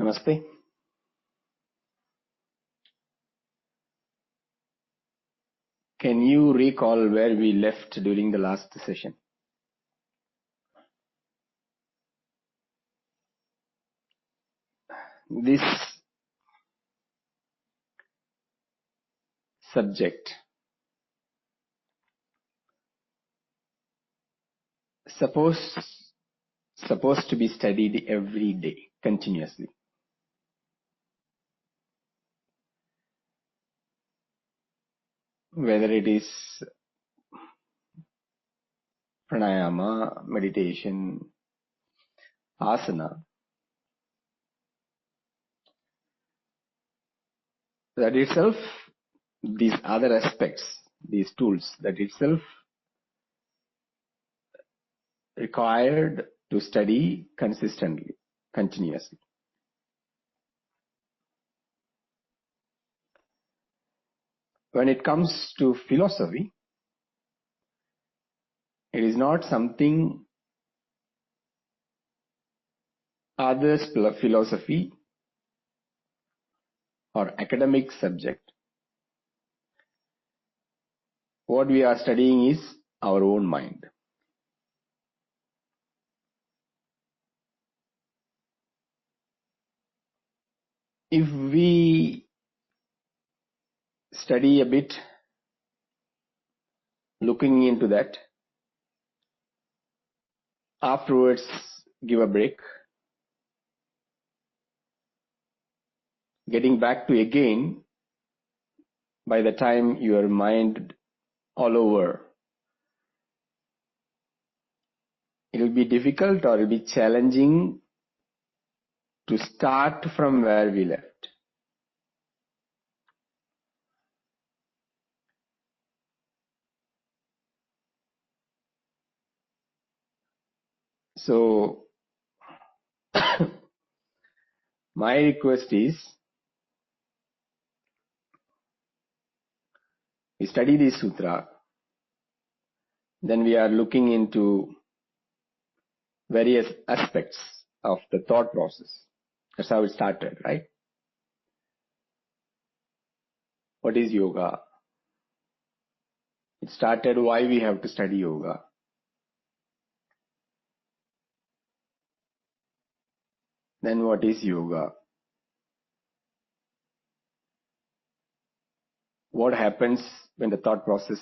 Namaste. Can you recall where we left during the last session? This subject supposed to be studied every day, continuously. Whether it is pranayama, meditation, asana, that itself, these other aspects, these tools, that itself required to study consistently, continuously. When it comes to philosophy, it is not something others' philosophy or academic subject. What we are studying is our own mind. If we study a bit, looking into that, afterwards give a break, getting back to again, by the time your mind all over, it will be difficult or it will be challenging to start from where we left. So, my request is, we study this sutra, then we are looking into various aspects of the thought process. That's how it started, right? What is yoga? It started why we have to study yoga. Then what is yoga? What happens when the thought process,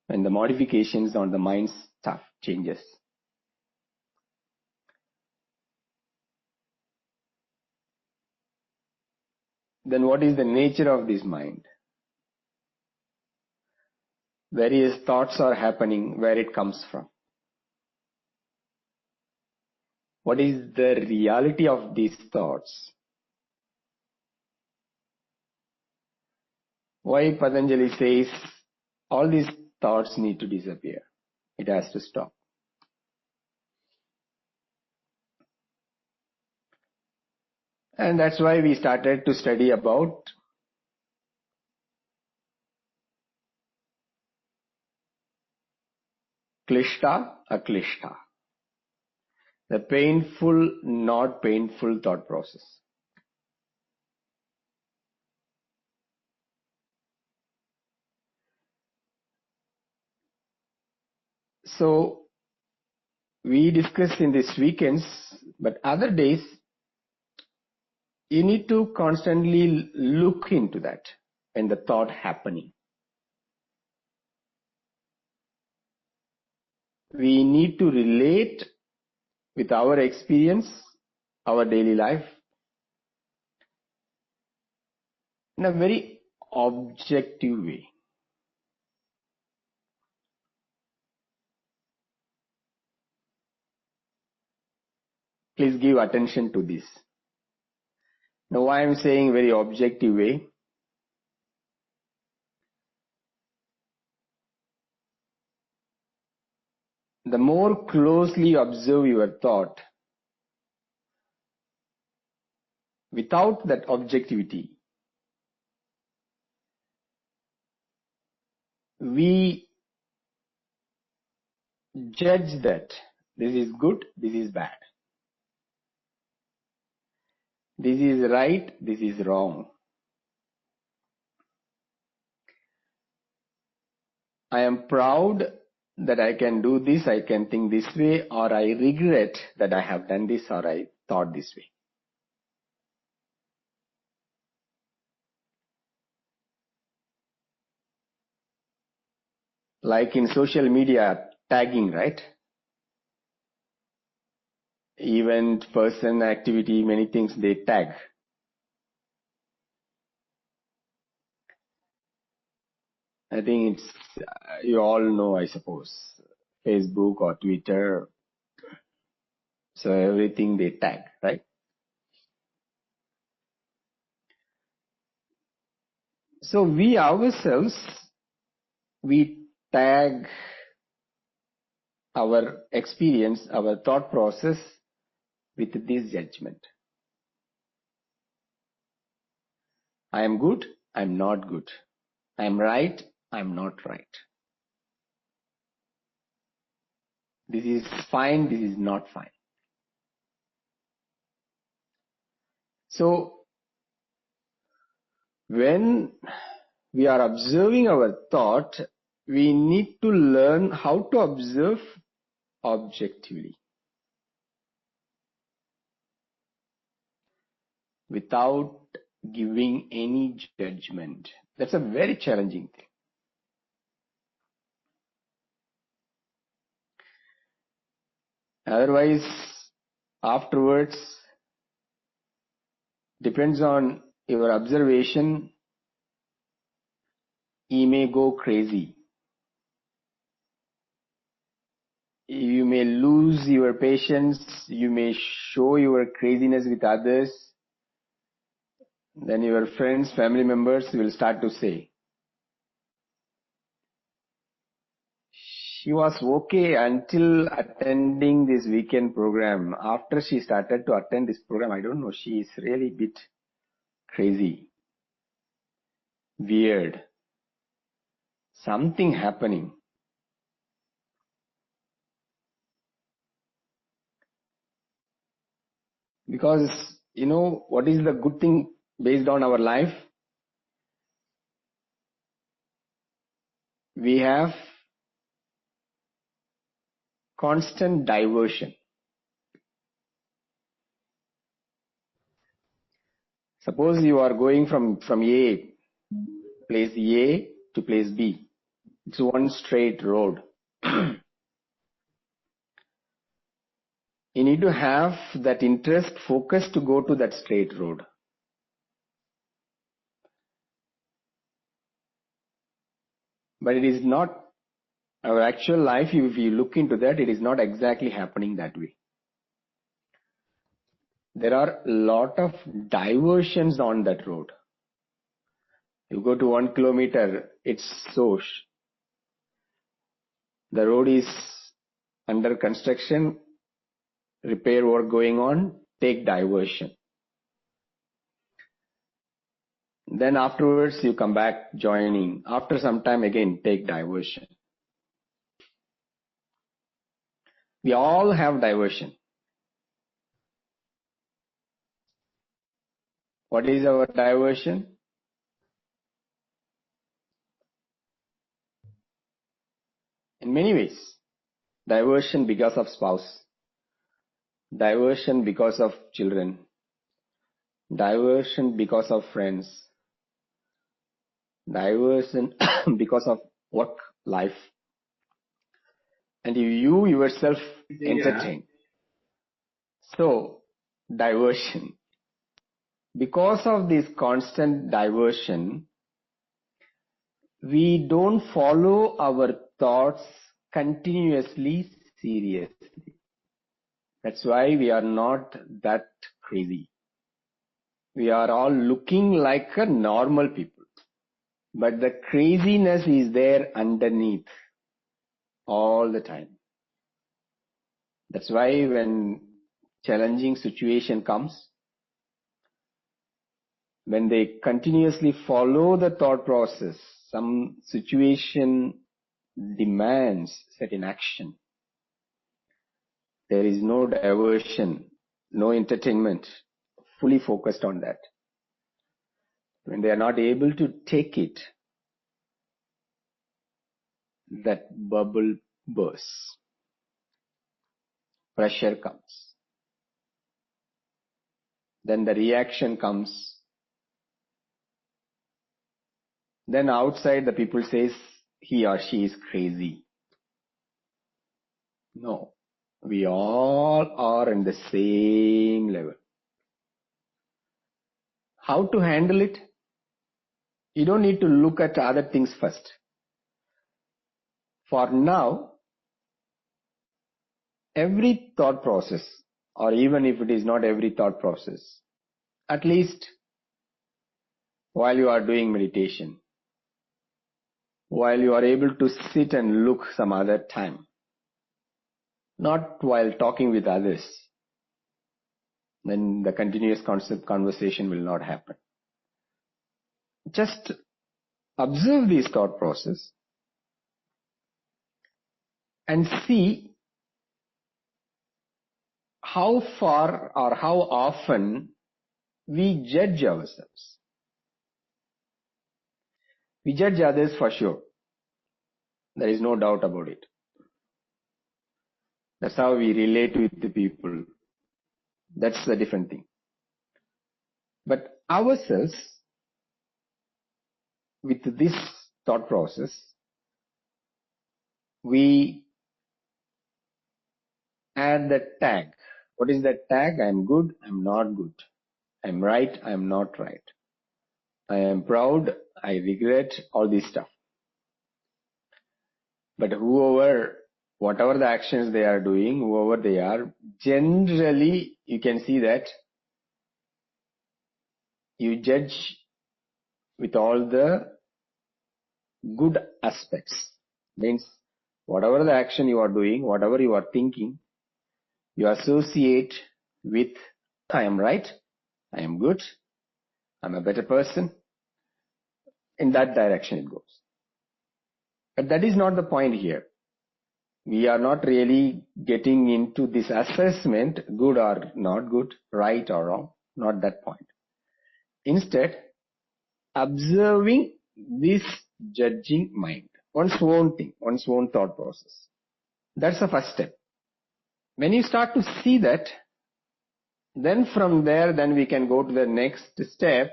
when the modifications on the mind stuff changes? Then what is the nature of this mind? Various thoughts are happening, where it comes from. What is the reality of these thoughts? Why Patanjali says all these thoughts need to disappear. It has to stop. And that's why we started to study about klishta, aklishta. The painful, not painful thought process. So, we discuss in these weekends, but other days, you need to constantly look into that and the thought happening. We need to relate with our experience, our daily life, in a very objective way. Please give attention to this. Now, why I am saying very objective way? The more closely observe your thought, without that objectivity, we judge that this is good, this is bad. This is right, this is wrong. I am proud that I can do this, I can think this way, or I regret that I have done this or I thought this way. Like in social media, tagging, right? Event, person, activity, many things they tag. I think it's, you all know, I suppose, Facebook or Twitter. So everything they tag, right? So we ourselves, we tag our experience, our thought process with this judgment. I am good, I am not good. I am right, I am not right. This is fine, this is not fine. So when we are observing our thought, we need to learn how to observe objectively without giving any judgment. That's a very challenging thing. Otherwise, afterwards, depends on your observation, you may go crazy. You may lose your patience, you may show your craziness with others. Then your friends, family members will start to say, she was okay until attending this weekend program. After she started to attend this program, I don't know, she is really a bit crazy, weird, something happening. Because, you know, what is the good thing based on our life? We have constant diversion. Suppose you are going from A, place A to place B. It's one straight road. You need to have that interest, focus to go to that straight road. But it is not our actual life. If you look into that, it is not exactly happening that way. There are a lot of diversions on that road. You go to 1 kilometer, it's so. The road is under construction, repair work going on, take diversion. Then afterwards you come back joining. After some time again take diversion. We all have diversion. What is our diversion? In many ways. Diversion because of spouse. Diversion because of children. Diversion because of friends. Diversion because of work life. And you yourself entertain. So, diversion. Because of this constant diversion, we don't follow our thoughts continuously, seriously. That's why we are not that crazy. We are all looking like a normal people. But the craziness is there underneath all the time. That's why when challenging situation comes, when they continuously follow the thought process, some situation demands certain action. There is no diversion, no entertainment. fully focused on that. When they are not able to take it, that bubble bursts. Pressure comes. Then the reaction comes. Then outside the people says he or she is crazy. No, we all are in the same level. How to handle it? You don't need to look at other things first. For now, every thought process, or even if it is not every thought process, at least while you are doing meditation, while you are able to sit and look some other time, not while talking with others, then the continuous conversation will not happen. Just observe these thought process and see how far or how often we judge ourselves. We judge others for sure. There is no doubt about it. That's how we relate with the people. That's a different thing. But ourselves, with this thought process, we add the tag. What is that tag? I am good, I am not good. I am right, I am not right. I am proud, I regret, all this stuff. But whatever the actions they are doing, whoever they are, generally you can see that you judge with all the good aspects. Means whatever the action you are doing, whatever you are thinking, you associate with I am right, I am good, I am a better person. In that direction it goes. But that is not the point here. We are not really getting into this assessment, good or not good, right or wrong, not that point. Instead, observing this judging mind, one's own thing, one's own thought process. That's the first step. When you start to see that, then from there, then we can go to the next step,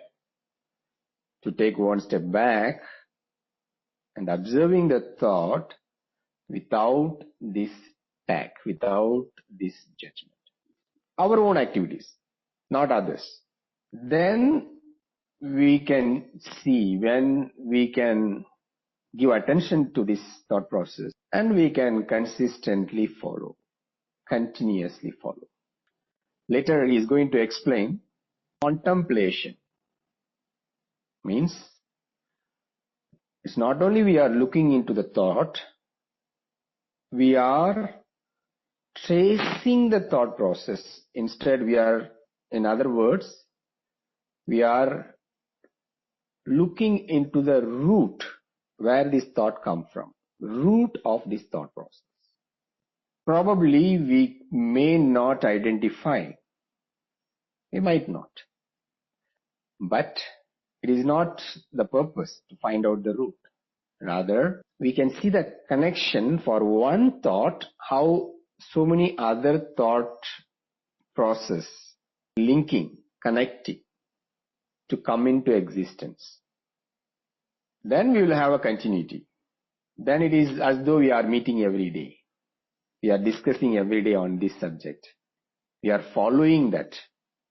to take one step back and observing the thought without this tag, without this judgment. Our own activities, not others. Then we can see, when we can give attention to this thought process, and we can consistently follow, continuously follow. Later he is going to explain contemplation. Means it's not only we are looking into the thought, we are tracing the thought process. Instead we are, in other words, we are looking into the root where this thought comes from, root of this thought process. Probably we may not identify, we might not, but it is not the purpose to find out the root. Rather, we can see the connection for one thought, how so many other thought process linking, connecting to come into existence. Then we will have a continuity. Then it is as though we are meeting every day. We are discussing every day on this subject. We are following that.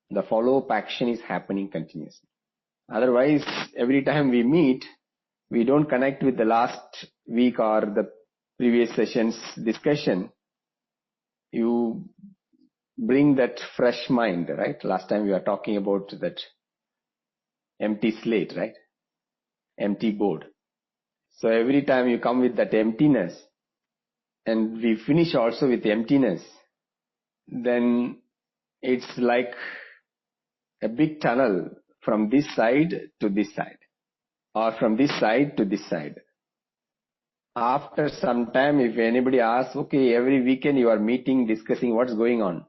The follow-up action is happening continuously. Otherwise, every time we meet, we don't connect with the last week or the previous session's discussion. You bring that fresh mind, right? Last time we were talking about that empty slate, right? Empty board. So every time you come with that emptiness, and we finish also with emptiness, then it's like a big tunnel from this side to this side, or from this side to this side. After some time, if anybody asks, okay, every weekend you are meeting, discussing what's going on,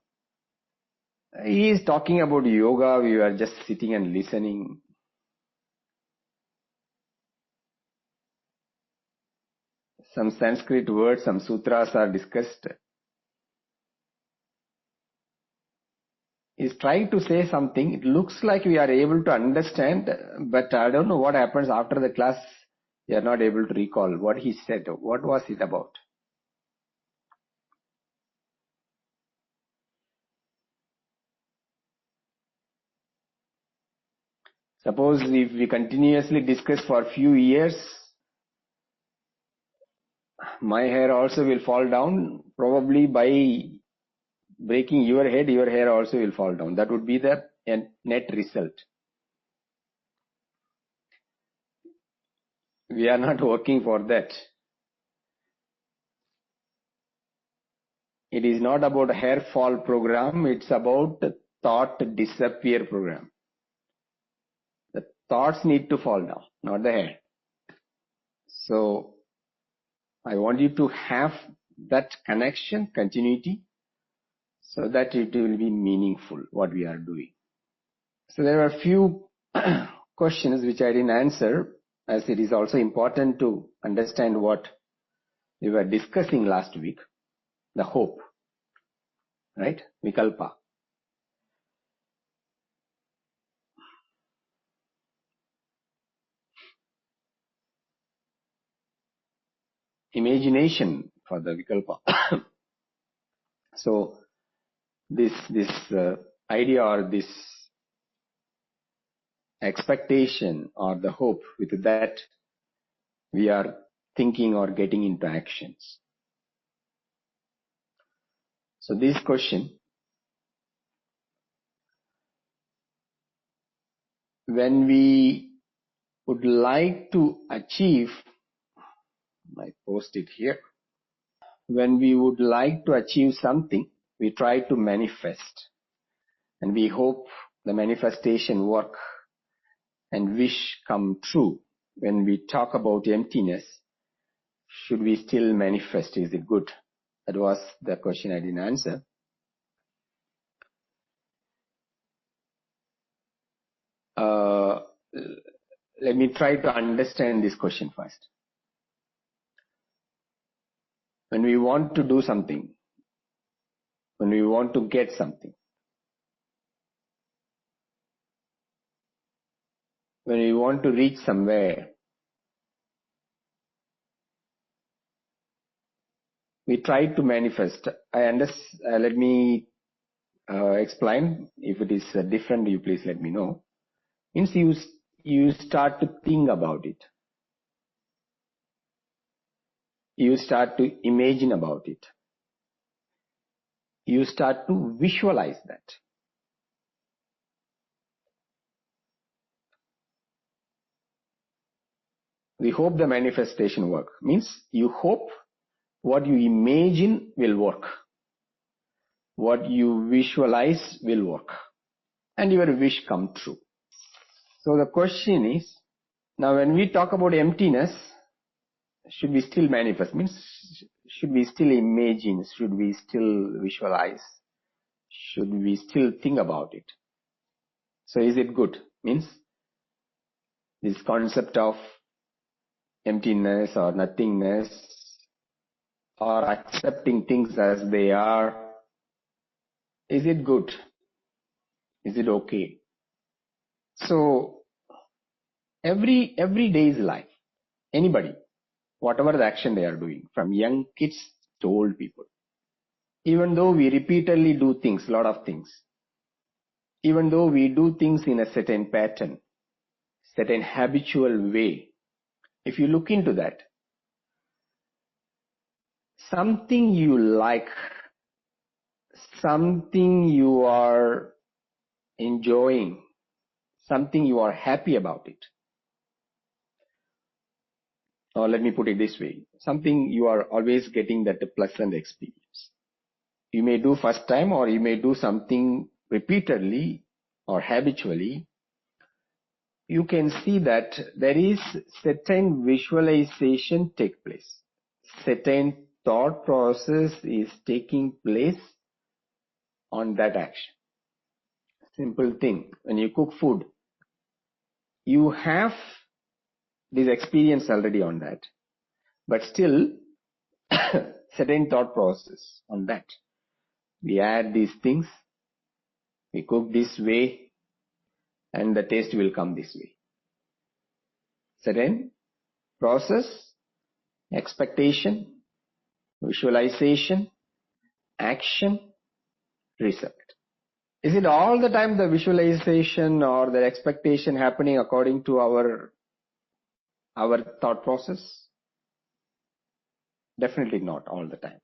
He is talking about yoga. We are just sitting and listening. Some Sanskrit words, some sutras are discussed. He's trying to say something. It looks like we are able to understand, but I don't know what happens after the class. We are not able to recall what he said. What was it about? Suppose if we continuously discuss for a few years, my hair also will fall down. Probably by breaking your hair also will fall down. That would be the net result. We are not working for that. It is not about hair fall program. It's about thought disappear program. The thoughts need to fall down, not the hair. So I want you to have that connection, continuity, so that it will be meaningful what we are doing. So there are a few questions which I didn't answer, as it is also important to understand what we were discussing last week, the hope, right? Vikalpa. Imagination for the Vikalpa. So this idea or this expectation or the hope, with that we are thinking or getting into actions. So this question, when we would like to achieve, I post it here, when we would like to achieve something, we try to manifest and we hope the manifestation work and wish come true. When we talk about emptiness, should we still manifest? Is it good? That was the question I didn't answer. Let me try to understand this question first. When we want to do something, when we want to get something, when we want to reach somewhere, we try to manifest. Let me explain. If it is different, you please let me know. Means you start to think about it. You start to imagine about it. You start to visualize that. We hope the manifestation work. Means you hope what you imagine will work. What you visualize will work. And your wish come true. So the question is, now when we talk about emptiness, should we still manifest? Means should we still imagine? Should we still visualize? Should we still think about it? So is it good? Means this concept of emptiness or nothingness or accepting things as they are, is it good? Is it okay? So every day's life, anybody, whatever the action they are doing, from young kids to old people, even though we repeatedly do things, lot of things, even though we do things in a certain pattern, certain habitual way, if you look into that, something you like, something you are enjoying, something you are happy about it, or let me put it this way, something you are always getting that pleasant experience. You may do first time or you may do something repeatedly or habitually. You can see that there is certain visualization take place. Certain thought process is taking place on that action. Simple thing. When you cook food, you have this experience already on that, but still certain thought process on that. We add these things, we cook this way, and the taste will come this way. Certain process, expectation, visualization, action, result. Is it all the time the visualization or the expectation happening according to our thought process? Definitely not all the time.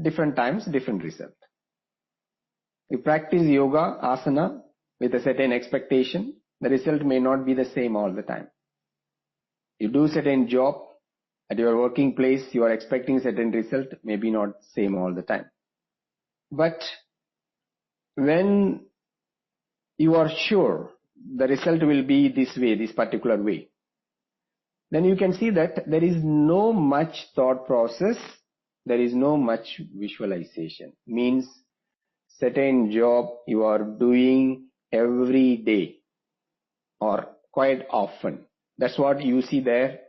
Different times, different result. You practice yoga, asana with a certain expectation, the result may not be the same all the time. You do certain job at your working place, you are expecting certain result, maybe not same all the time. But when you are sure the result will be this way, this particular way, then you can see that there is no much thought process, there is no much visualization. Means certain job you are doing every day or quite often. That's what you see there.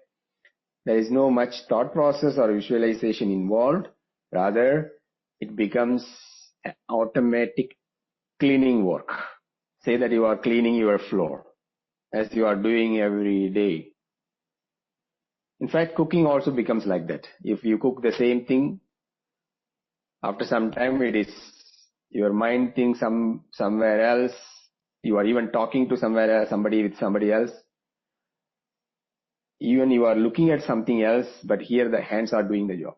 There is no much thought process or visualization involved. Rather, it becomes an automatic cleaning work. Say that you are cleaning your floor as you are doing every day. In fact, cooking also becomes like that. If you cook the same thing, after some time it is your mind thinks somewhere else. You are even talking to somebody with somebody else. Even you are looking at something else, but here the hands are doing the job.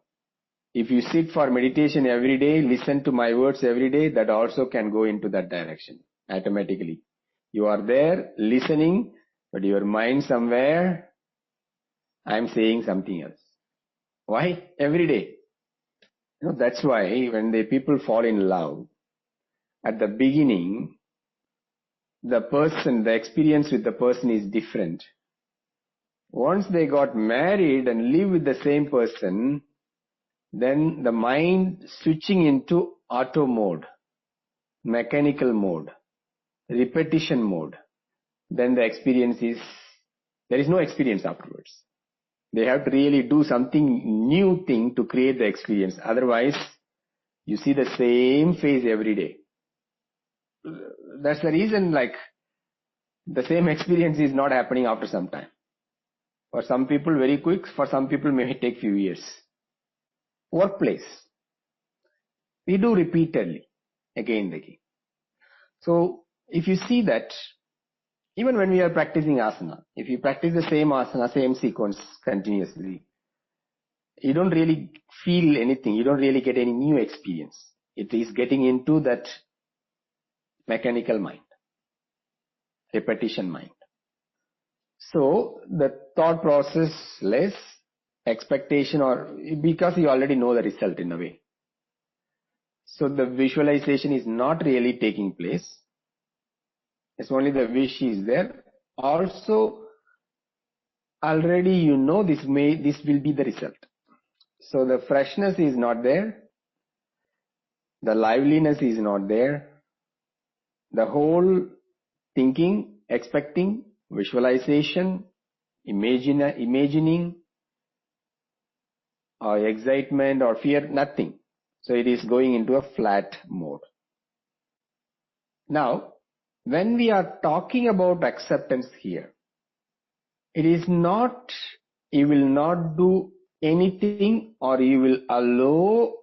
If you sit for meditation every day, listen to my words every day, that also can go into that direction automatically. You are there listening, but your mind somewhere, I am saying something else. Why? Every day. That's why when the people fall in love, at the beginning, the experience with the person is different. Once they got married and live with the same person, then the mind switching into auto mode, mechanical mode, repetition mode, then the experience is, there is no experience afterwards. They have to really do something new thing to create the experience. Otherwise, you see the same face every day. That's the reason, like, the same experience is not happening after some time. For some people very quick, for some people may take few years. Workplace. We do repeatedly, again and again. So, if you see that, even when we are practicing asana, if you practice the same asana, same sequence continuously, you don't really feel anything, you don't really get any new experience. It is getting into that mechanical mind, repetition mind. So, the thought process less, expectation, or because you already know the result in a way. So, the visualization is not really taking place. It's only the wish is there. Also, already you know this will be the result. So, the freshness is not there. The liveliness is not there. The whole thinking, expecting, visualization, imagining, or excitement or fear, nothing. So it is going into a flat mode. Now, when we are talking about acceptance here, it is not, you will not do anything or you will allow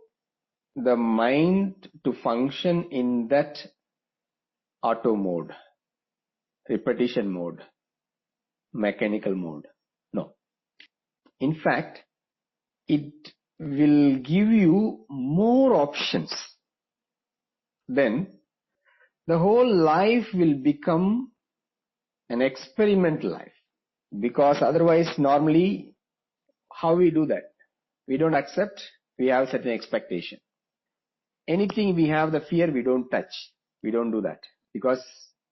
the mind to function in that auto mode, repetition mode, mechanical mode. No. In fact, it will give you more options. Then the whole life will become an experimental life. Because otherwise, normally, how we do that? We don't accept, we have certain expectation. Anything we have the fear, we don't touch. We don't do that. Because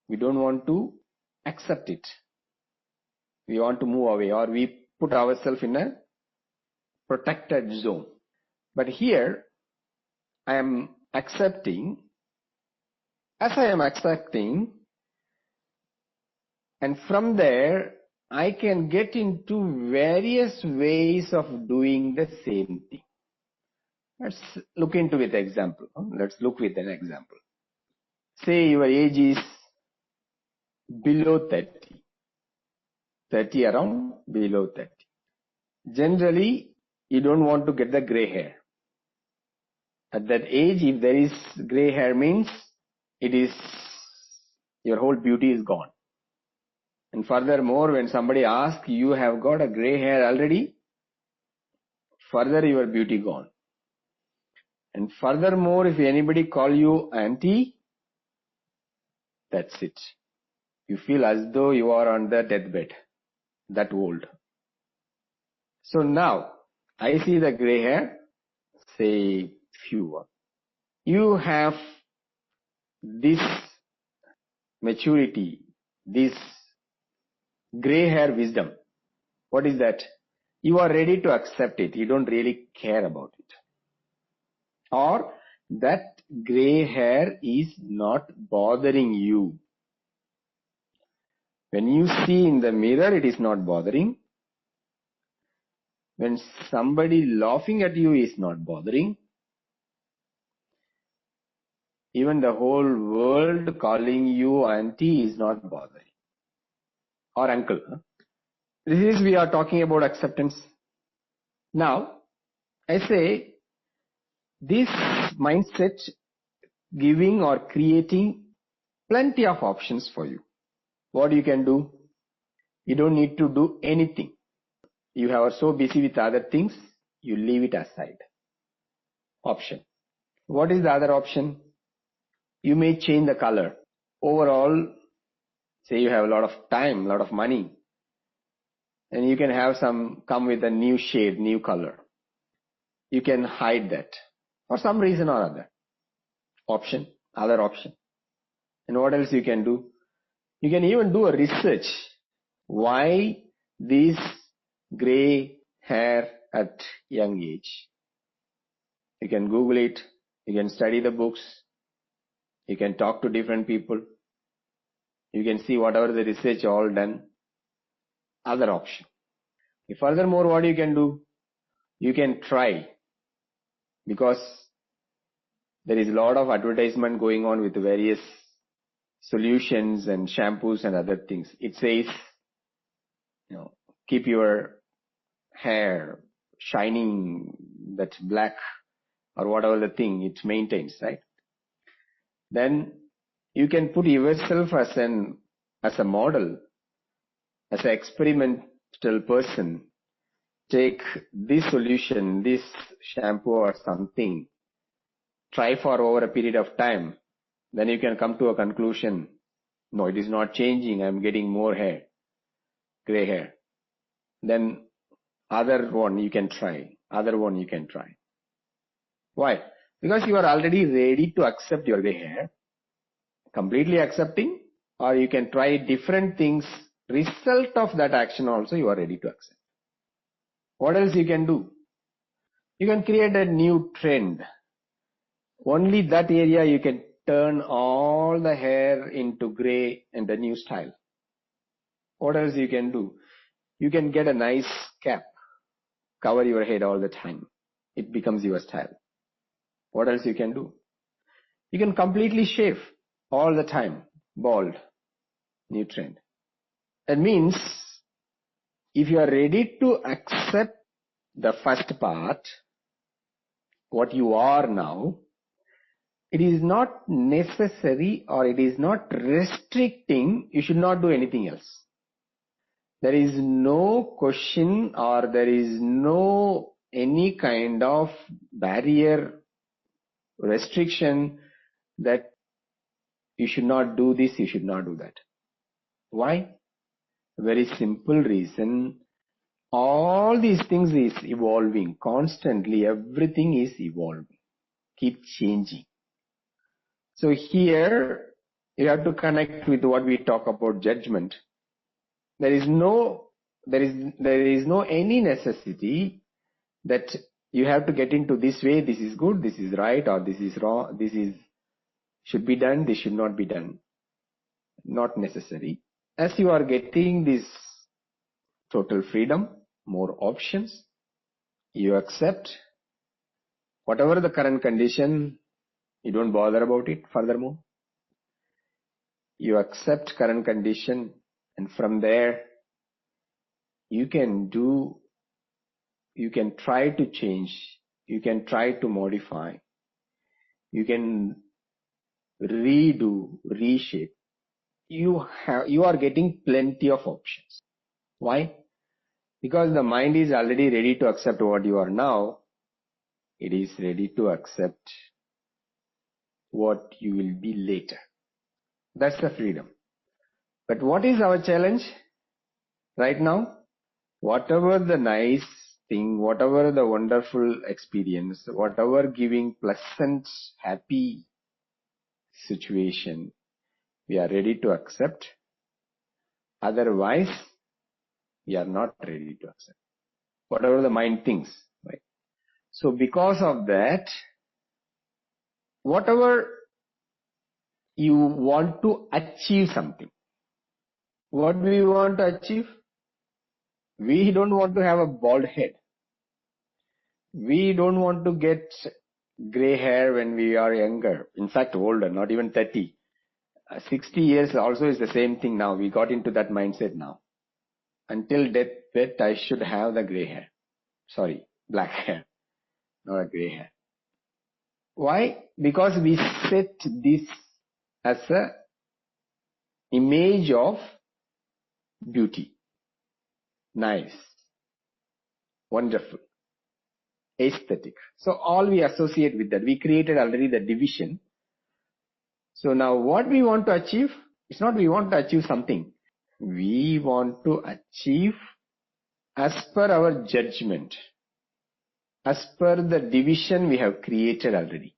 we don't want to accept it. We want to move away, or we put ourselves in a protected zone. But here, I am accepting As I am accepting, and from there, I can get into various ways of doing the same thing. Let's look into with example. Let's look with an example. Say your age is below 30. 30 around, below 30. Generally, you don't want to get the gray hair. At that age, if there is gray hair, means it is your whole beauty is gone. And furthermore, when somebody asks, you have got a gray hair already, further your beauty gone. And furthermore, if anybody call you auntie, that's it. You feel as though you are on the deathbed, that old. So now, I see the gray hair, say fewer. You have this maturity, this gray hair wisdom. What is that? You are ready to accept it. You don't really care about it. Or that gray hair is not bothering you. When you see in the mirror, it is not bothering. When somebody laughing at you is not bothering. Even the whole world calling you auntie is not bothering. Or uncle. This is, we are talking about acceptance. Now, I say, this mindset giving or creating plenty of options for you. What you can do? You don't need to do anything. You are so busy with other things, you leave it aside. Option. What is the other option? You may change the color. Overall, say you have a lot of time, a lot of money, and you can have come with a new shade, new color. You can hide that for some reason or other. Option, other option. And what else you can do? You can even do a research. Why this gray hair at young age? You can Google it. You can study the books. You can talk to different people. You can see whatever the research all done. Other option. Furthermore, what you can do? You can try. Because there is a lot of advertisement going on with various solutions and shampoos and other things. It says, keep your hair shining, that black or whatever the thing it maintains, right? Then you can put yourself as a model, as an experimental person. Take this solution, this shampoo or something, try for over a period of time. Then you can come to a conclusion. No, it is not changing. I am getting more hair, gray hair. Then other one you can try. Other one you can try. Why? Because you are already ready to accept your gray hair. Completely accepting, or you can try different things. Result of that action also you are ready to accept. What else you can do? You can create a new trend. Only that area you can turn all the hair into gray and a new style. What else you can do? You can get a nice cap. Cover your head all the time. It becomes your style. What else you can do? You can completely shave all the time. Bald. New trend. That means if you are ready to accept the first part, what you are now, it is not necessary or it is not restricting. You should not do anything else. There is no question or there is no any kind of barrier, restriction that you should not do this, you should not do that. Why? Very simple reason. All these things is evolving constantly. Everything is evolving. Keep changing. So here you have to connect with what we talk about judgment. There is no any necessity that you have to get into this way, this is good, this is right, or this is wrong, this is should be done, this should not be done. Not necessary. As you are getting this total freedom, more options, you accept whatever the current condition, you don't bother about it furthermore. You accept current condition, and from there you can try to change, you can try to modify, you can redo, reshape. You are getting plenty of options. Why? Because the mind is already ready to accept what you are now. It is ready to accept what you will be later. That's the freedom. But what is our challenge right now? Whatever the nice thing, whatever the wonderful experience, whatever giving pleasant, happy situation, we are ready to accept. Otherwise, we are not ready to accept. Whatever the mind thinks, right? So because of that, whatever you want to achieve something, what do we want to achieve? We don't want to have a bald head. We don't want to get gray hair when we are younger. In fact, older, not even 30. 60 years also is the same thing now. We got into that mindset now. Until death, I should have the gray hair. Sorry, black hair, not a gray hair. Why? Because we set this as a image of beauty. Nice. Wonderful. Aesthetic. So all we associate with that. We created already the division. So now what we want to achieve, it's not we want to achieve something. We want to achieve as per our judgment, as per the division we have created already.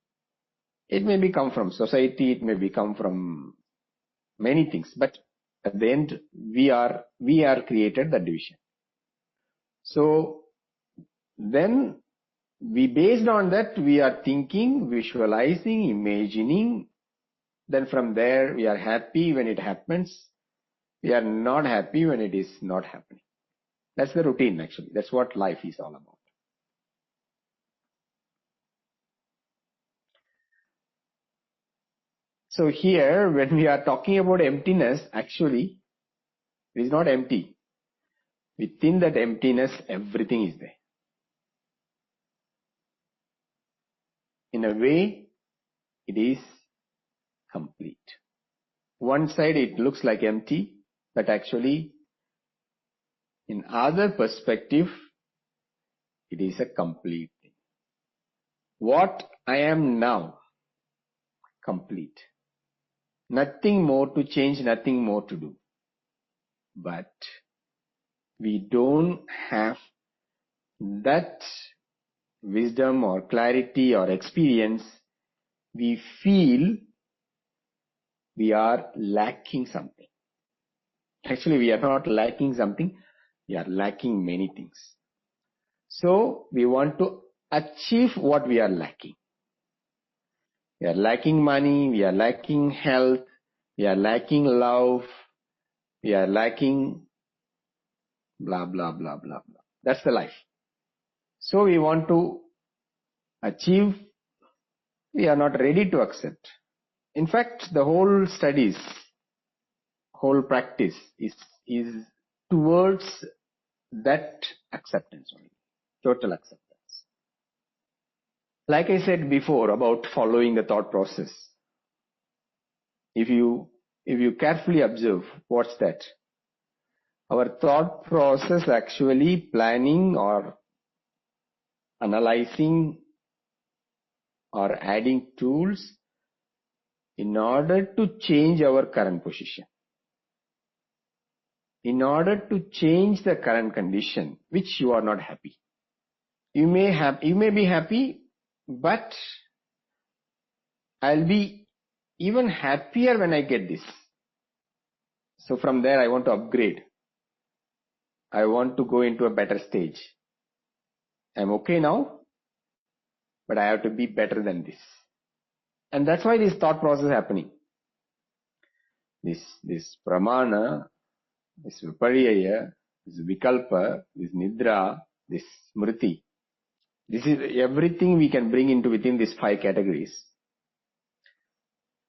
It may come from society, it may come from many things, but at the end we are created the division. So then based on that we are thinking, visualizing, imagining. Then from there we are happy when it happens. We are not happy when it is not happening. That's the routine actually. That's what life is all about. So here when we are talking about emptiness, actually it is not empty. Within that emptiness everything is there. In a way it is complete. One side it looks like empty, but actually in other perspective it is a complete thing. What I am now, complete. Nothing more to change, nothing more to do. But we don't have that wisdom or clarity or experience. We feel we are lacking something. Actually, we are not lacking something. We are lacking many things. So we want to achieve what we are lacking. We are lacking money, we are lacking health, we are lacking love, we are lacking blah, blah, blah, blah, blah. That's the life. So we want to achieve, we are not ready to accept. In fact, the whole studies, whole practice is towards that acceptance only, total acceptance. Like I said before about following the thought process, if you carefully observe, what's that? Our thought process actually planning or analyzing or adding tools in order to change our current position, in order to change the current condition which you are not happy. You may be happy, but I'll be even happier when I get this. So from there I want to upgrade. I want to go into a better stage. I'm okay now, but I have to be better than this. And that's why this thought process is happening. This pramana, this viparyaya, this vikalpa, this nidra, this smriti. This is everything we can bring into within these 5 categories.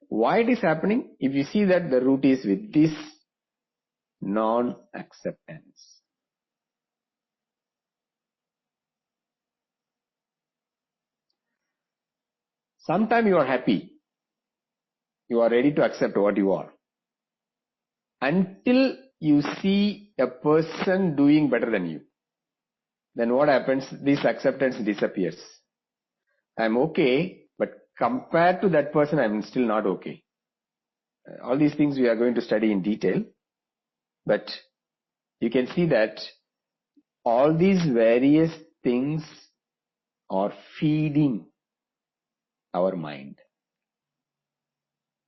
Why it is happening? If you see that the root is with this non-acceptance. Sometimes you are happy. You are ready to accept what you are. Until you see a person doing better than you. Then what happens? This acceptance disappears. I'm okay, but compared to that person, I'm still not okay. All these things we are going to study in detail. But you can see that all these various things are feeding our mind.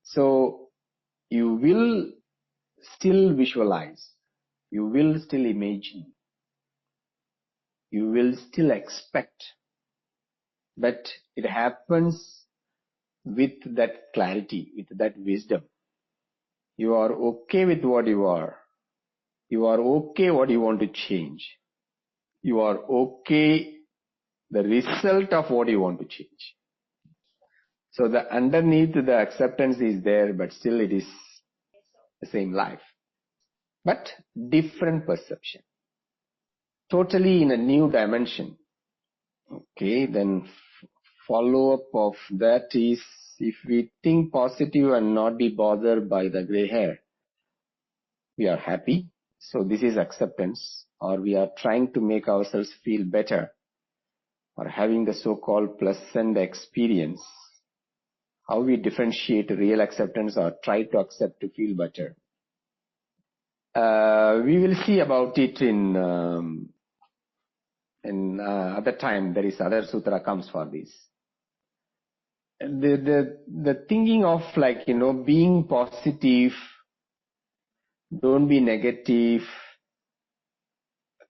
So you will still visualize, you will still imagine, you will still expect, but it happens with that clarity, with that wisdom. You are okay with what you are. You are okay what you want to change. You are okay the result of what you want to change. So the underneath the acceptance is there, but still it is the same life. But different perception. Totally in a new dimension. Okay, then follow-up of that is, if we think positive and not be bothered by the gray hair, we are happy. So this is acceptance, or we are trying to make ourselves feel better, or having the so-called pleasant experience. How we differentiate real acceptance or try to accept to feel better. We will see about it in other time. There is other sutra comes for this. The thinking of being positive, don't be negative,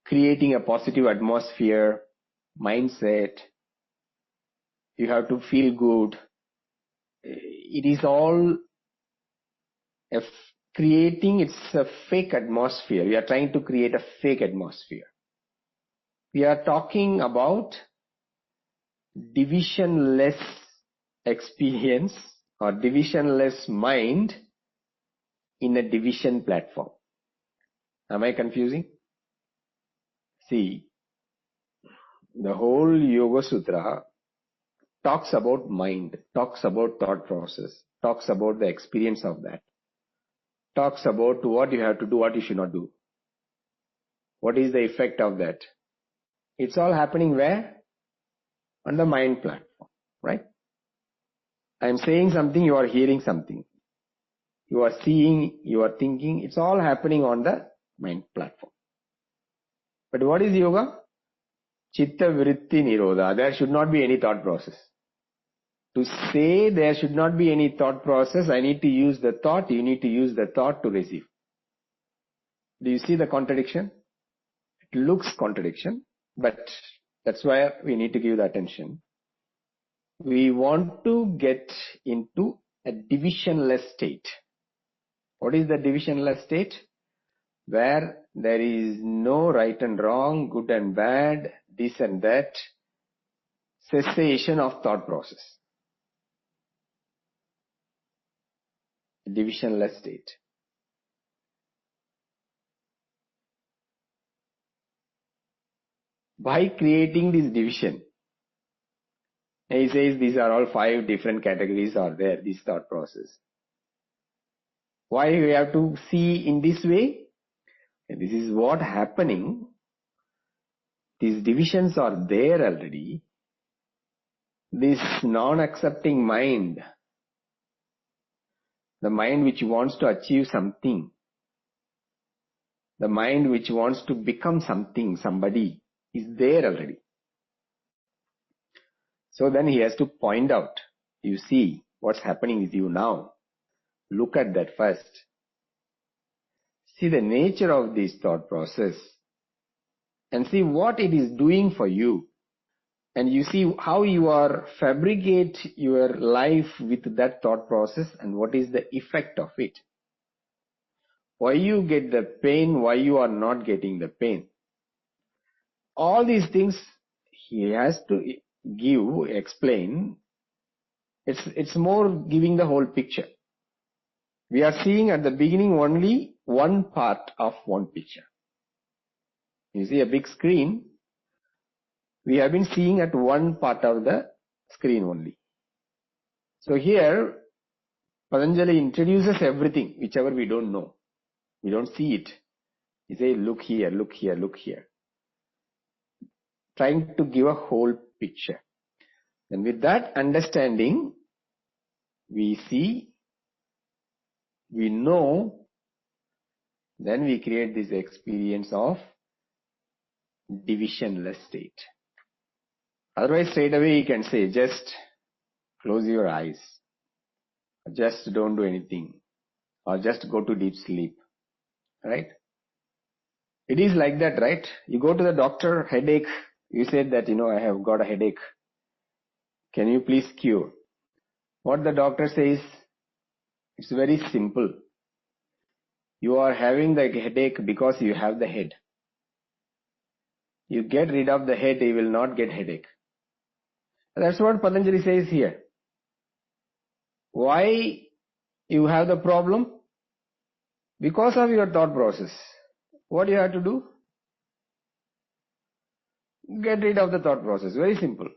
creating a positive atmosphere, mindset, you have to feel good. It is all it's a fake atmosphere. We are trying to create a fake atmosphere. We are talking about divisionless experience or divisionless mind in a division platform. Am I confusing? See, the whole Yoga Sutra talks about mind, talks about thought process, talks about the experience of that, talks about what you have to do, what you should not do. What is the effect of that? It's all happening where? On the mind platform, right? I am saying something, you are hearing something. You are seeing, you are thinking, it's all happening on the mind platform. But what is yoga? Chitta vritti nirodha. There should not be any thought process. To say there should not be any thought process, I need to use the thought, you need to use the thought to receive. Do you see the contradiction? It looks contradiction, but that's why we need to give the attention. We want to get into a divisionless state. What is the divisionless state? Where there is no right and wrong, good and bad, this and that, cessation of thought process. Divisionless state. By creating this division, he says these are all 5 different categories are there, this thought process. Why we have to see in this way? This is what happening. These divisions are there already. This non-accepting mind, the mind which wants to achieve something, the mind which wants to become something, somebody, is there already. So then he has to point out, you see what's happening with you now. Look at that first. See the nature of this thought process and see what it is doing for you. And you see how you are fabricate your life with that thought process and what is the effect of it. Why you get the pain, why you are not getting the pain. All these things he has to explain. It's more giving the whole picture. We are seeing at the beginning only one part of one picture. You see a big screen, we have been seeing at one part of the screen only. So here, Patanjali introduces everything, whichever we don't know. We don't see it. He says, look here, look here, look here. Trying to give a whole picture. And with that understanding, we see, we know, then we create this experience of divisionless state. Otherwise, straight away you can say, just close your eyes, just don't do anything, or just go to deep sleep, right? It is like that, right? You go to the doctor, headache, you said that, I have got a headache. Can you please cure? What the doctor says, it's very simple. You are having the headache because you have the head. You get rid of the head, you will not get headache. That's what Patanjali says here. Why you have the problem? Because of your thought process. What you have to do? Get rid of the thought process. Very simple.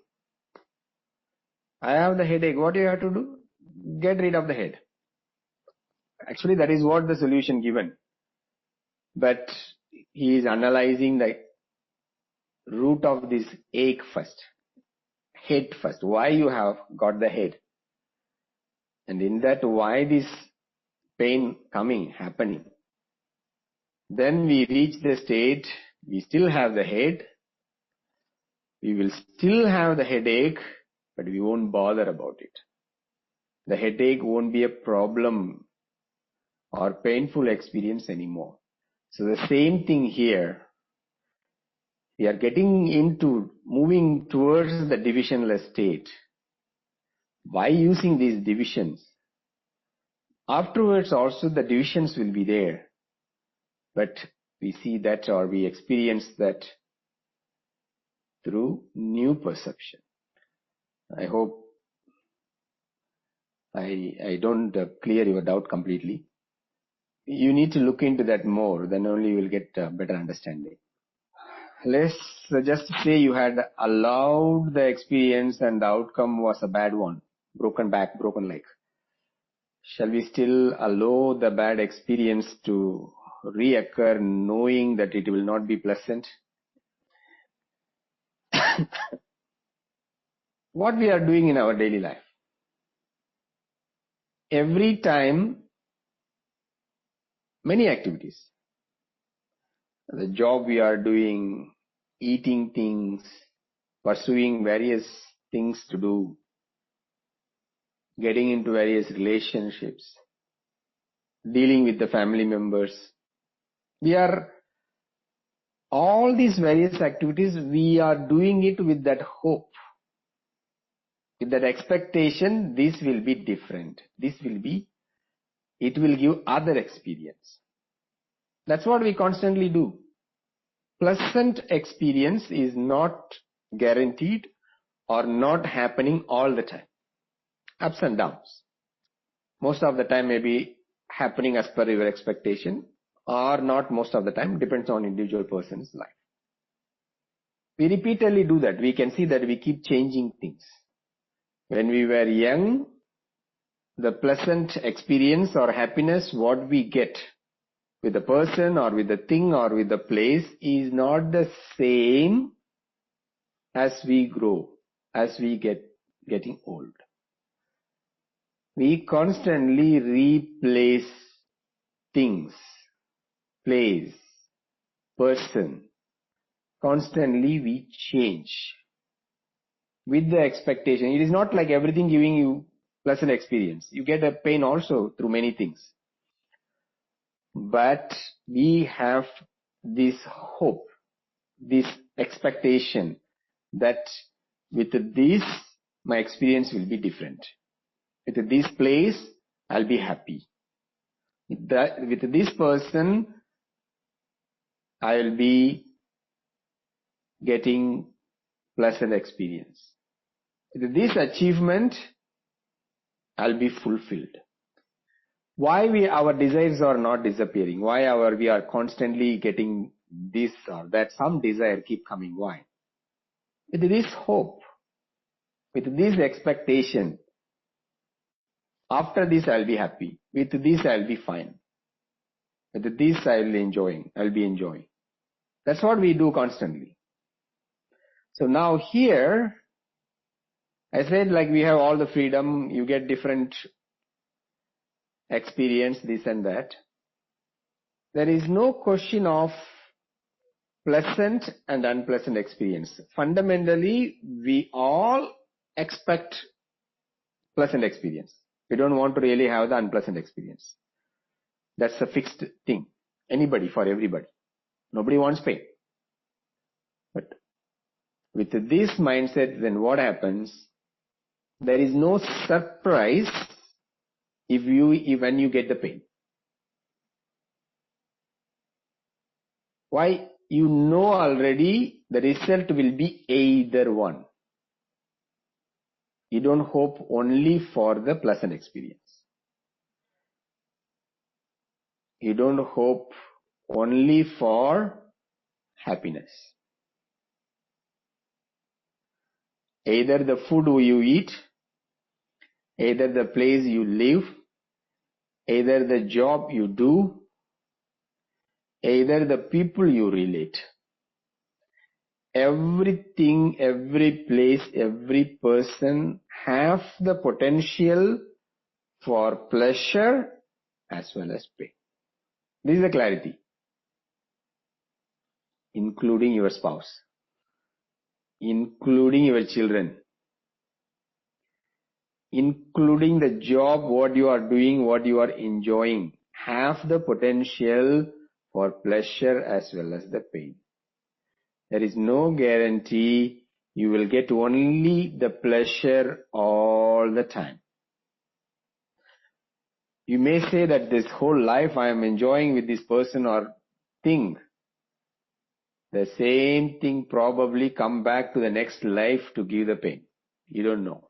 I have the headache. What do you have to do? Get rid of the head. Actually, that is what the solution given. But he is analyzing the root of this ache first. Head first. Why you have got the head. And in that, why this pain happening. Then we reach the state, we still have the head. We will still have the headache, but we won't bother about it. The headache won't be a problem or painful experience anymore. So the same thing here. We are moving towards the divisionless state. By using these divisions, afterwards also the divisions will be there. But we see that or we experience that through new perception. I hope I don't clear your doubt completely. You need to look into that more, then only you will get a better understanding. Let's just say you had allowed the experience and the outcome was a bad one. Broken back, broken leg. Shall we still allow the bad experience to reoccur knowing that it will not be pleasant? What we are doing in our daily life. Every time, many activities. The job we are doing, eating things, pursuing various things to do, getting into various relationships, dealing with the family members. All these various activities, we are doing it with that hope, with that expectation, this will be different. It will give other experience. That's what we constantly do. Pleasant experience is not guaranteed or not happening all the time. Ups and downs. Most of the time may be happening as per your expectation or not most of the time, depends on individual person's life. We repeatedly do that. We can see that we keep changing things. When we were young, the pleasant experience or happiness, what we get with the person or with the thing or with the place is not the same as we grow, as we getting old. We constantly replace things, place, person. Constantly we change with the expectation. It is not like everything giving you pleasant experience. You get a pain also through many things. But we have this hope, this expectation that with this, my experience will be different. With this place, I'll be happy. With this person, I will be getting pleasant experience. With this achievement, I'll be fulfilled. Why our desires are not disappearing? Why we are constantly getting this or that? Some desire keep coming. Why? With this hope, with this expectation, after this I'll be happy. With this I'll be fine. With this I'll be enjoying. That's what we do constantly. So now here, I said like we have all the freedom, you get different experience, this and that. There is no question of pleasant and unpleasant experience. Fundamentally, we all expect pleasant experience. We don't want to really have the unpleasant experience. That's a fixed thing. Anybody, for everybody. Nobody wants pain. But with this mindset, then what happens? There is no surprise when you get the pain. Why? You know already the result will be either one. You don't hope only for the pleasant experience. You don't hope only for happiness. Either the food you eat, either the place you live, either the job you do, either the people you relate. Everything, every place, every person have the potential for pleasure as well as pain. This is the clarity. Including your spouse, including your children, including the job, what you are doing, what you are enjoying, have the potential for pleasure as well as the pain. There is no guarantee you will get only the pleasure all the time. You may say that this whole life I am enjoying with this person or thing. The same thing probably come back to the next life to give the pain. You don't know.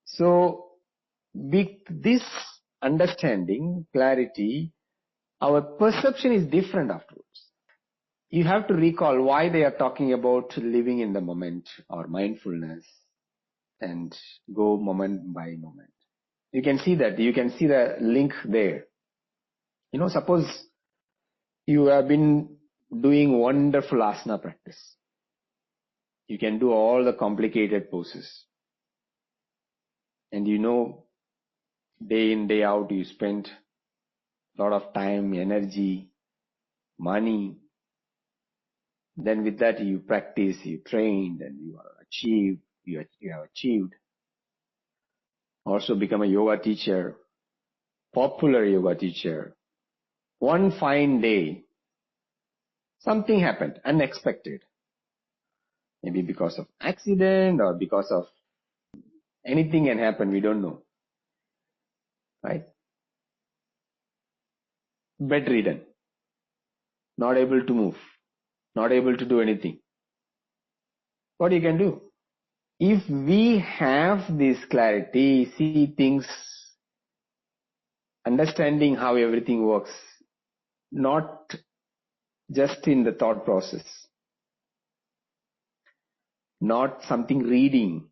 So, with this understanding, clarity, our perception is different afterwards. You have to recall why they are talking about living in the moment or mindfulness and go moment by moment. You can see that. You can see the link there. Suppose you have been doing wonderful asana practice. You can do all the complicated poses. And day in, day out, you spend a lot of time, energy, money. Then with that you practice, you trained, and you have achieved. Also become a yoga teacher, popular yoga teacher. One fine day, something happened, unexpected. Maybe because of accident or because of anything can happen, we don't know. Right? Bedridden. Not able to move. Not able to do anything. What you can do? If we have this clarity, see things, understanding how everything works, not just in the thought process, not something reading,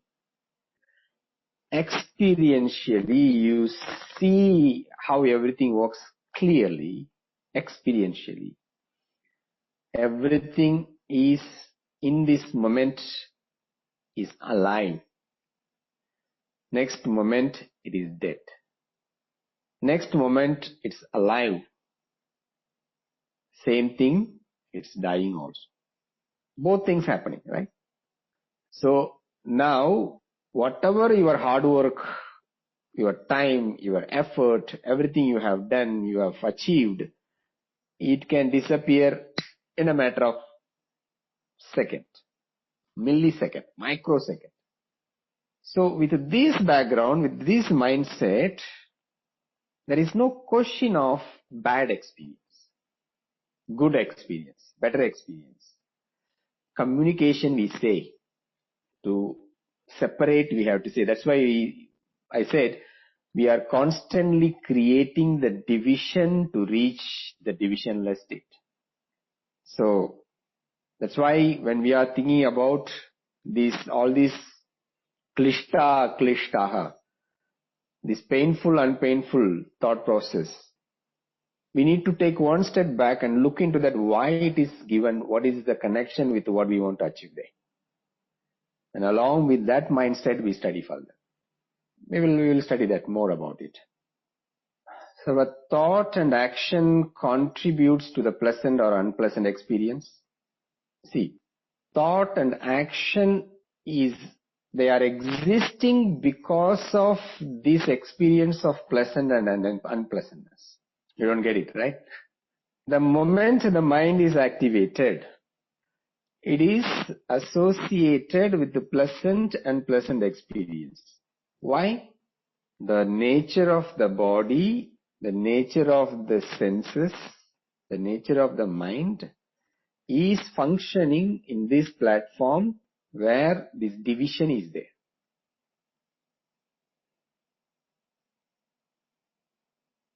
experientially you see how everything works clearly, experientially. Everything is in this moment is alive. Next moment it is dead. Next moment it's alive. Same thing, it's dying also. Both things happening, right? So now whatever your hard work your time, your effort, everything you have done, you have achieved, it can disappear in a matter of second, millisecond, microsecond. So with this background, with this mindset, there is no question of bad experience, good experience, better experience. Communication, we say, to separate, we have to say. That's why I said we are constantly creating the division to reach the divisionless state. So that's why when we are thinking about all these klishtaha, this painful, unpainful thought process, we need to take one step back and look into that, why it is given, what is the connection with what we want to achieve there. And along with that mindset, we study further. We will study that more about it. So a thought and action contributes to the pleasant or unpleasant experience. See, thought and action they are existing because of this experience of pleasant and unpleasantness. You don't get it, right? The moment the mind is activated, it is associated with the pleasant and unpleasant experience. Why? The nature of the body, the nature of the senses, the nature of the mind is functioning in this platform where this division is there.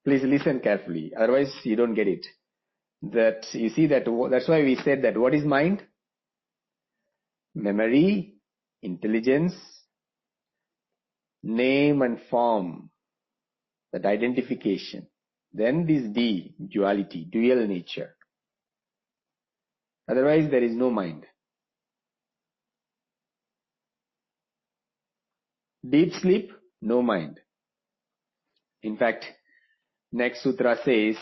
Please listen carefully, otherwise you don't get it. That you see that's why we said that what is mind? Memory, intelligence, name and form, that identification. Then this D, duality, dual nature. Otherwise there is no mind. Deep sleep, no mind. In fact, next sutra says,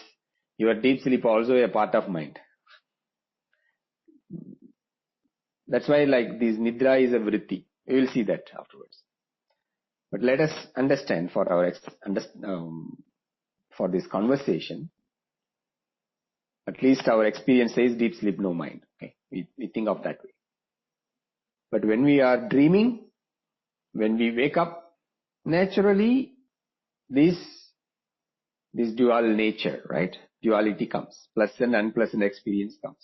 your deep sleep also a part of mind. That's why like this nidra is a vritti. We will see that afterwards. But let us understand for this conversation, at least our experience says deep sleep, no mind. Okay, we think of that way. But when we are dreaming, when we wake up, naturally this dual nature, right? Duality comes. Pleasant, unpleasant experience comes.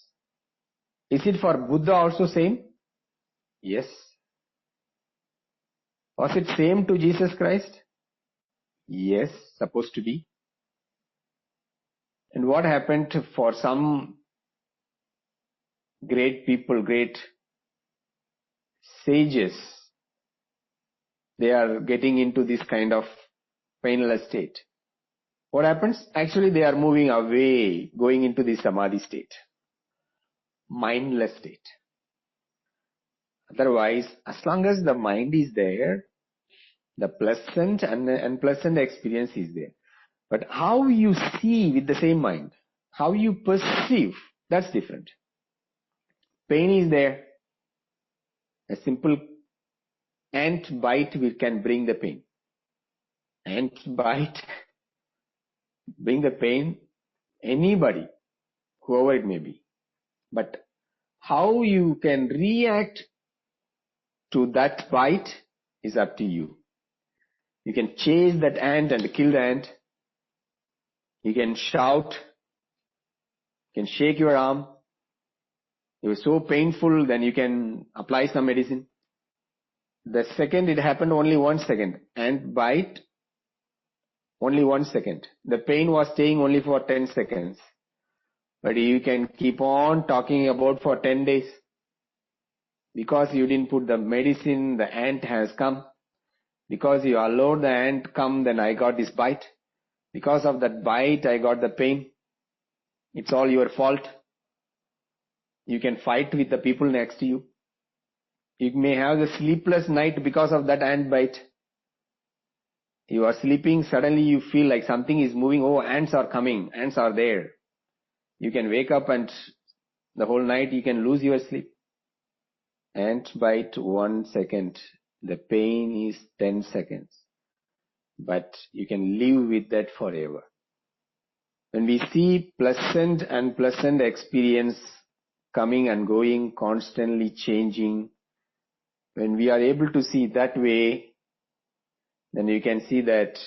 Is it for Buddha also same? Yes. Was it same to Jesus Christ? Yes, supposed to be. And what happened for some great people, great sages? They are getting into this kind of painless state. What happens? Actually, they are moving away, going into the samadhi state, mindless state. Otherwise, as long as the mind is there, the pleasant and unpleasant experience is there. But how you see with the same mind, how you perceive, that's different. Pain is there. A simple ant bite can bring the pain. Ant bite, bring the pain, anybody, whoever it may be. But how you can react to that bite is up to you. You can chase that ant and kill the ant. You can shout. You can shake your arm. It was so painful, then you can apply some medicine. The second it happened, only 1 second. Ant bite, only 1 second. The pain was staying only for 10 seconds. But you can keep on talking about for 10 days. Because you didn't put the medicine, the ant has come. Because you allowed the ant come, then I got this bite. Because of that bite, I got the pain. It's all your fault. You can fight with the people next to you. You may have the sleepless night because of that ant bite. You are sleeping, suddenly you feel like something is moving. Oh, ants are coming, ants are there. You can wake up and the whole night you can lose your sleep. Ant bite 1 second. The pain is 10 seconds. but you can live with that forever. When we see pleasant and unpleasant experience coming and going, constantly changing, when we are able to see that way, then you can see that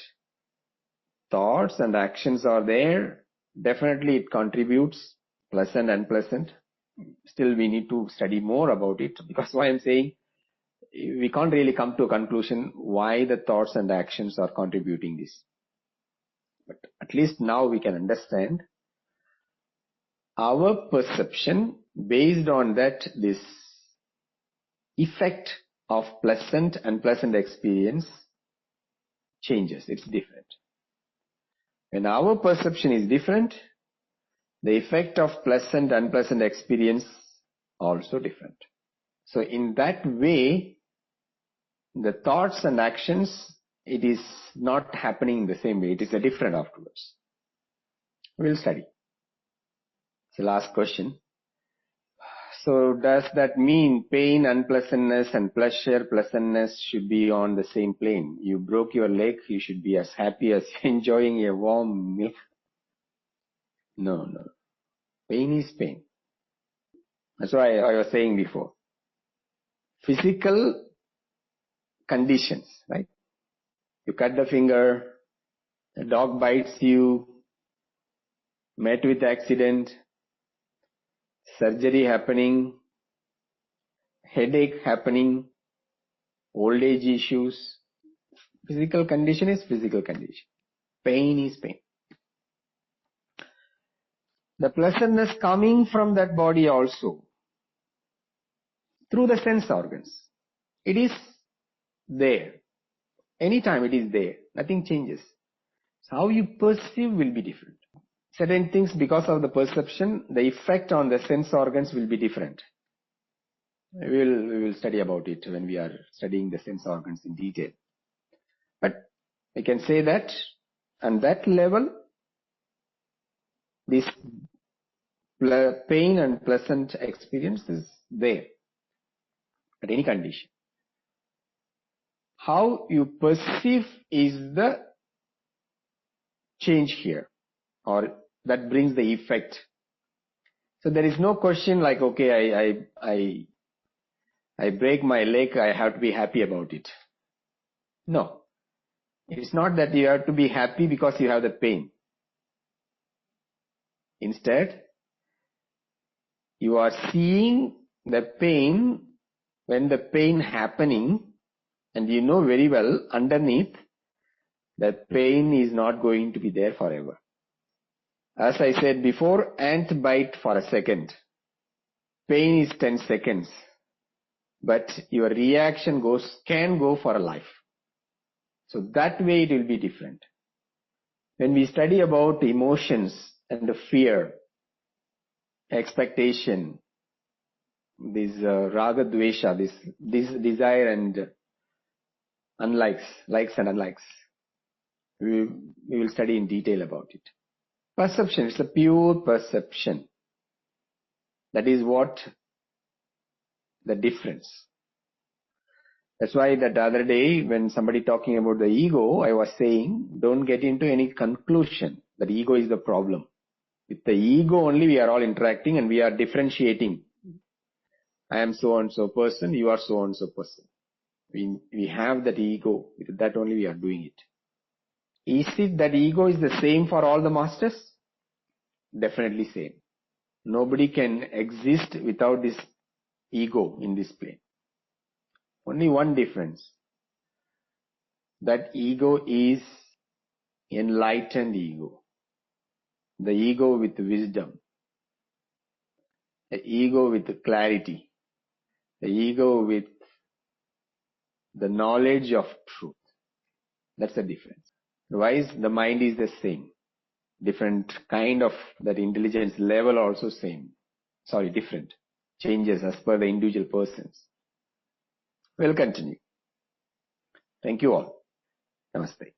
thoughts and actions are there. Definitely it contributes, pleasant and unpleasant. Still we need to study more about it, because why I'm saying we can't really come to a conclusion why the thoughts and actions are contributing this. But at least now we can understand our perception based on that, this effect of pleasant and unpleasant experience changes. It's different. When our perception is different, the effect of pleasant and unpleasant experience also different. So in that way, the thoughts and actions, it is not happening in the same way. It is a different afterwards. We'll study. It's the last question. So does that mean pain, unpleasantness and pleasure, pleasantness should be on the same plane? You broke your leg, you should be as happy as enjoying a warm milk. No. Pain is pain. That's why I was saying before. Physical conditions, right? You cut the finger, a dog bites you, met with accident, surgery happening, headache happening, old age issues. Physical condition is physical condition. Pain is pain. The pleasantness coming from that body also, through the sense organs. It is there. Anytime it is there. Nothing changes. So how you perceive will be different. Certain things, because of the perception, the effect on the sense organs will be different. We will study about it when we are studying the sense organs in detail. But we can say that on that level, this pain and pleasant experience is there at any condition. How you perceive is the change here, or that brings the effect. So there is no question like, okay, I break my leg, I have to be happy about it. No. It's not that you have to be happy because you have the pain. Instead, you are seeing the pain when the pain happening, and you know very well underneath that pain is not going to be there forever. As I said before, ant bite for a second. Pain is 10 seconds. But your reaction can go for a life. So that way it will be different. When we study about emotions and the fear, expectation, this raga dvesha, this desire and likes and unlikes, we will study in detail about it. Perception, it's a pure perception. That is what the difference. That's why that other day when somebody talking about the ego, I was saying, don't get into any conclusion that ego is the problem. With the ego only we are all interacting and we are differentiating. I am so and so person, you are so and so person. We have that ego, with that only we are doing it. Is it that ego is the same for all the masters? Definitely same. Nobody can exist without this ego in this plane. Only one difference. That ego is enlightened ego. The ego with wisdom. The ego with clarity. The ego with the knowledge of truth. That's the difference. Otherwise, the mind is the same. Different kind of that intelligence level also same. Different. Changes as per the individual persons. We'll continue. Thank you all. Namaste.